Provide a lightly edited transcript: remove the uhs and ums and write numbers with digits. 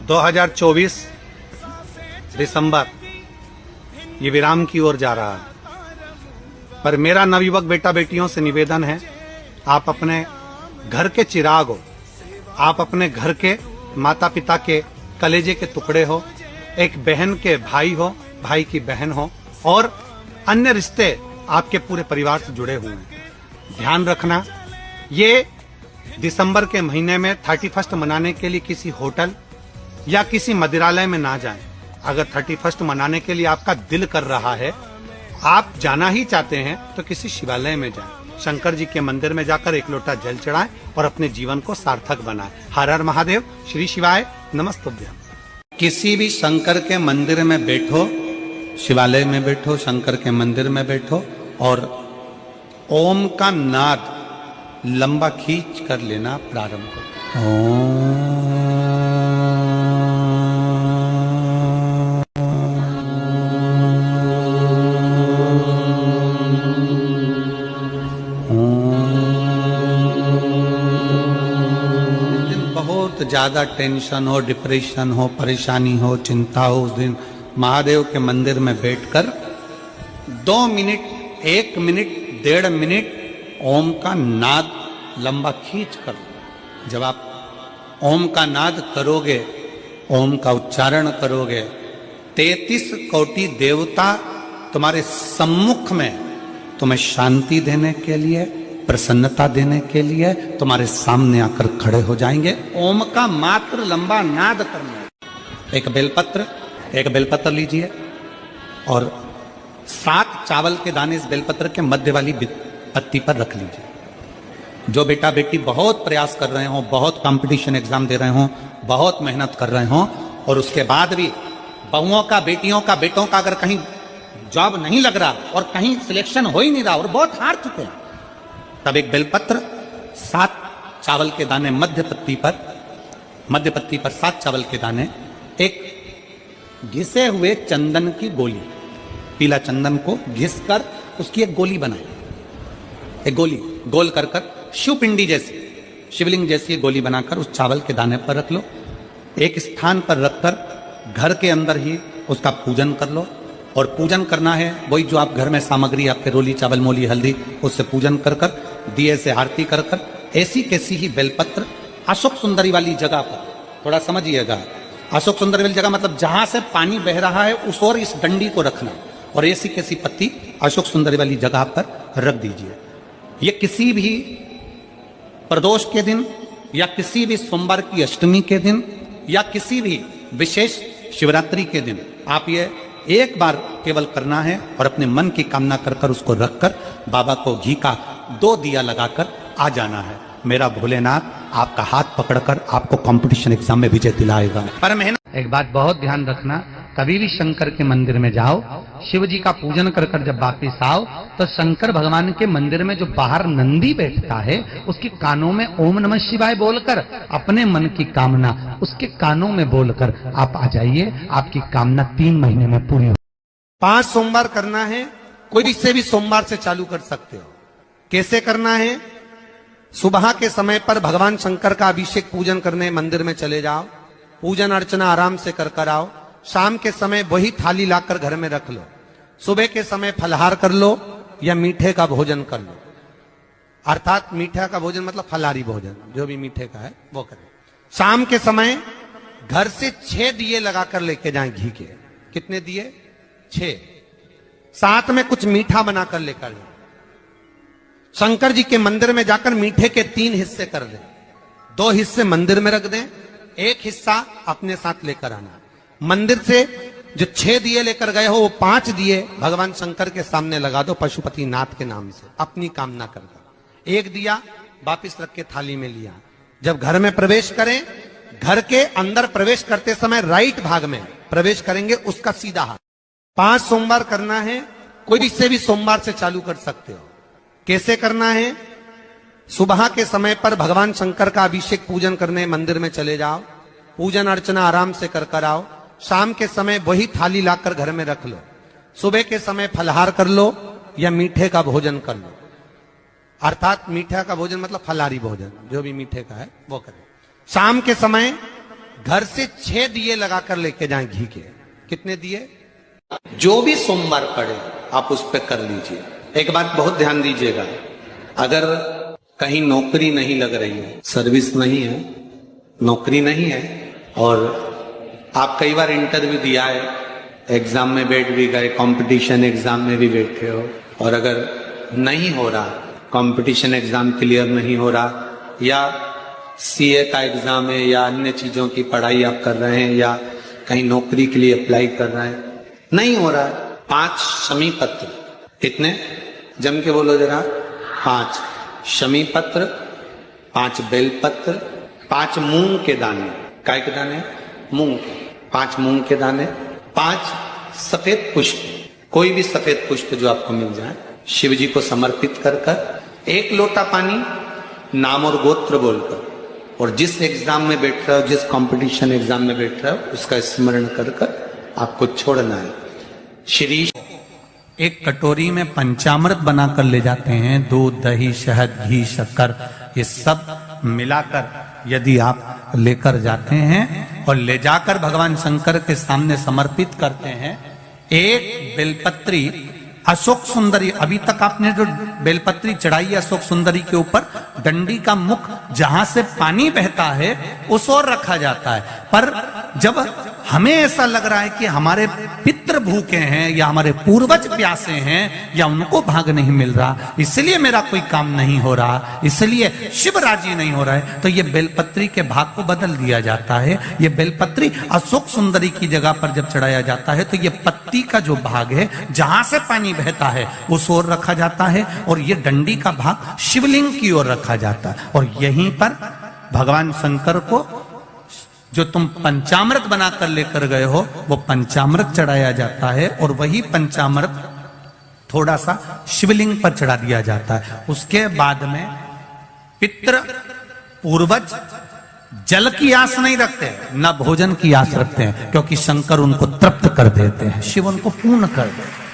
2024 दिसंबर ये विराम की ओर जा रहा है, पर मेरा नवयुवक बेटा बेटियों से निवेदन है, आप अपने घर के चिराग हो, आप अपने घर के माता पिता के कलेजे के टुकड़े हो, एक बहन के भाई हो, भाई की बहन हो, और अन्य रिश्ते आपके पूरे परिवार से जुड़े हुए हैं। ध्यान रखना, ये दिसंबर के महीने में 31 मनाने के लिए किसी होटल या किसी मदिरालय में ना जाएं। अगर 31 मनाने के लिए आपका दिल कर रहा है, आप जाना ही चाहते हैं, तो किसी शिवालय में जाएं, शंकर जी के मंदिर में जाकर एक लोटा जल चढ़ाएं और अपने जीवन को सार्थक बनाएं। हर हर महादेव, श्री शिवाय नमस्तुभ्यम। किसी भी शंकर के मंदिर में बैठो, शिवालय में बैठो, शंकर के मंदिर में बैठो और ओम का नाद लंबा खींच कर लेना प्रारंभ करो। बहुत ज्यादा टेंशन हो, डिप्रेशन हो, परेशानी हो, चिंता हो, उस दिन महादेव के मंदिर में बैठकर 2 मिनट, 1 मिनट, 1.5 मिनट ओम का नाद लंबा खींच कर। जब आप ओम का नाद करोगे, ओम का उच्चारण करोगे, 33 कोटि देवता तुम्हारे सम्मुख में तुम्हें शांति देने के लिए, प्रसन्नता देने के लिए तुम्हारे सामने आकर खड़े हो जाएंगे। ओम का मात्र लंबा नाद करना। एक बेलपत्र लीजिए और 7 चावल के दाने इस बेलपत्र के मध्य वाली पत्ती पर रख लीजिए। जो बेटा बेटी बहुत प्रयास कर रहे हो, बहुत कंपटीशन एग्जाम दे रहे हो, बहुत मेहनत कर रहे हो, और उसके बाद भी बहुओं का, बेटियों का, बेटों का अगर कहीं जॉब नहीं लग रहा और कहीं सिलेक्शन हो ही नहीं रहा और बहुत हार चुके हैं, तब एक बेलपत्र 7 चावल के दाने मध्य पत्ती पर 7 चावल के दाने, एक घिसे हुए चंदन की गोली, पीला चंदन को घिस कर उसकी एक गोली बनाए। एक गोली गोल कर शिवपिंडी जैसी, शिवलिंग जैसी गोली बनाकर उस चावल के दाने पर रख लो। एक स्थान पर रखकर घर के अंदर ही उसका पूजन कर लो। और पूजन करना है वही जो आप घर में सामग्री, आपके रोली, चावल, मोली, हल्दी, उससे पूजन कर दिए से आरती कर ऐसी कैसी ही बेलपत्र अशोक सुंदरी वाली जगह पर, थोड़ा समझिएगा, अशोक सुंदरी वाली जगह मतलब जहां से पानी बह रहा है उस और इस डंडी को रखना, और ऐसी कैसी पत्ती अशोक सुंदरी वाली जगह पर रख दीजिए। ये किसी भी प्रदोष के दिन या किसी भी सोमवार की अष्टमी के दिन या किसी भी विशेष शिवरात्रि के दिन आप ये एक बार केवल करना है और अपने मन की कामना कर उसको रखकर बाबा को घी का 2 दिया लगाकर आ जाना है। मेरा भोलेनाथ आपका हाथ पकड़कर आपको कंपटीशन एग्जाम में विजय दिलाएगा। पर मेहनत। एक बात बहुत ध्यान रखना, कभी भी शंकर के मंदिर में जाओ, शिव जी का पूजन कर जब वापिस आओ, तो शंकर भगवान के मंदिर में जो बाहर नंदी बैठता है उसके कानों में ओम नमः शिवाय बोलकर अपने मन की कामना उसके कानों में बोलकर आप आ जाइए, आपकी कामना 3 महीने में पूरी हो। 5 सोमवार करना है, कोई से भी सोमवार से चालू कर सकते हो। कैसे करना है? सुबह के समय पर भगवान शंकर का अभिषेक पूजन करने मंदिर में चले जाओ, पूजन अर्चना आराम से कर आओ। शाम के समय वही थाली लाकर घर में रख लो। सुबह के समय फलहार कर लो या मीठे का भोजन कर लो, अर्थात मीठा का भोजन मतलब फलाहारी भोजन, जो भी मीठे का है वो करें। शाम के समय घर से 6 दिए लगाकर लेके जाएं घी के। कितने दिए? 6। साथ में कुछ मीठा बनाकर लेकर जाए। शंकर जी के मंदिर में जाकर मीठे के 3 हिस्से कर दें। 2 हिस्से मंदिर में रख दें, 1 हिस्सा अपने साथ लेकर आना। मंदिर से जो 6 दिए लेकर गए हो वो 5 दिए भगवान शंकर के सामने लगा दो पशुपति नाथ के नाम से, अपनी कामना कर। 1 दिया वापिस रख के थाली में लिया। जब घर में प्रवेश करें, घर के अंदर प्रवेश करते समय राइट भाग में प्रवेश करेंगे, उसका सीधा हाथ। 5 सोमवार करना है, कोई से भी सोमवार से चालू कर सकते हो। कैसे करना है? सुबह के समय पर भगवान शंकर का अभिषेक पूजन करने मंदिर में चले जाओ, पूजन अर्चना आराम से कर आओ। शाम के समय वही थाली लाकर घर में रख लो। सुबह के समय फलहार कर लो या मीठे का भोजन कर लो, अर्थात मीठा का भोजन मतलब फलाहारी भोजन, जो भी मीठे का है वो करें। शाम के समय घर से 6 दिए लगाकर लेके जाएं घी के। कितने दिए? जो भी सोमवार पड़े आप उस पर कर लीजिए। एक बात बहुत ध्यान दीजिएगा, अगर कहीं नौकरी नहीं लग रही है, सर्विस नहीं है, नौकरी नहीं है, और आप कई बार इंटरव्यू दिया है, एग्जाम में बैठ भी गए, कंपटीशन एग्जाम में भी बैठे हो, और अगर नहीं हो रहा, कंपटीशन एग्जाम क्लियर नहीं हो रहा, या सीए का एग्जाम है, या अन्य चीजों की पढ़ाई आप कर रहे हैं, या कहीं नौकरी के लिए अप्लाई कर रहे हैं, नहीं हो रहा, 5 शमी पत्र। कितने? जम के बोलो जरा। 5 शमी पत्र, 5 बेल पत्र, 5 मूंग के दाने। काय के दाने? मूंग के। 5 मूंग के दाने, 5 सफेद पुष्प, कोई भी सफेद पुष्प जो आपको मिल जाए, शिव जी को समर्पित कर कर 1 लोटा पानी, नाम और गोत्र बोलकर, और जिस एग्जाम में बैठ रहे हो, जिस कंपटीशन एग्जाम में बैठ रहे हो, उसका स्मरण कर कर आपको छोड़ना है। श्री एक कटोरी में पंचामृत बनाकर ले जाते हैं, दूध, दही, शहद, घी, शक्कर, ये सब मिलाकर यदि आप लेकर जाते हैं और ले जाकर भगवान शंकर के सामने समर्पित करते हैं, एक बेलपत्री अशोक सुंदरी, अभी तक आपने जो बेलपत्री चढ़ाई है अशोक सुंदरी के ऊपर, डंडी का मुख जहां से पानी बहता है उस ओर रखा जाता है। पर जब हमें ऐसा लग रहा है कि हमारे पितृ भूखे हैं, या हमारे पूर्वज प्यासे हैं, या उनको भाग नहीं मिल रहा, इसलिए मेरा कोई काम नहीं हो रहा, इसलिए शिव राजी नहीं हो रहा है, तो ये बेलपत्री के भाग को बदल दिया जाता है। ये बेलपत्री अशोक सुंदरी की जगह पर जब चढ़ाया जाता है तो ये पत्ती का जो भाग है जहां से पानी बहता है उस ओर रखा जाता है, और ये डंडी का भाग शिवलिंग की ओर रखा जाता है। और यहीं पर भगवान शंकर को जो तुम पंचामृत बनाकर लेकर गए हो वो पंचामृत चढ़ाया जाता है, और वही पंचामृत थोड़ा सा शिवलिंग पर चढ़ा दिया जाता है। उसके बाद में पितृ पूर्वज जल की आस नहीं रखते, न भोजन की आस रखते हैं, क्योंकि शंकर उनको तृप्त कर देते हैं, शिव उनको पूर्ण कर देते हैं।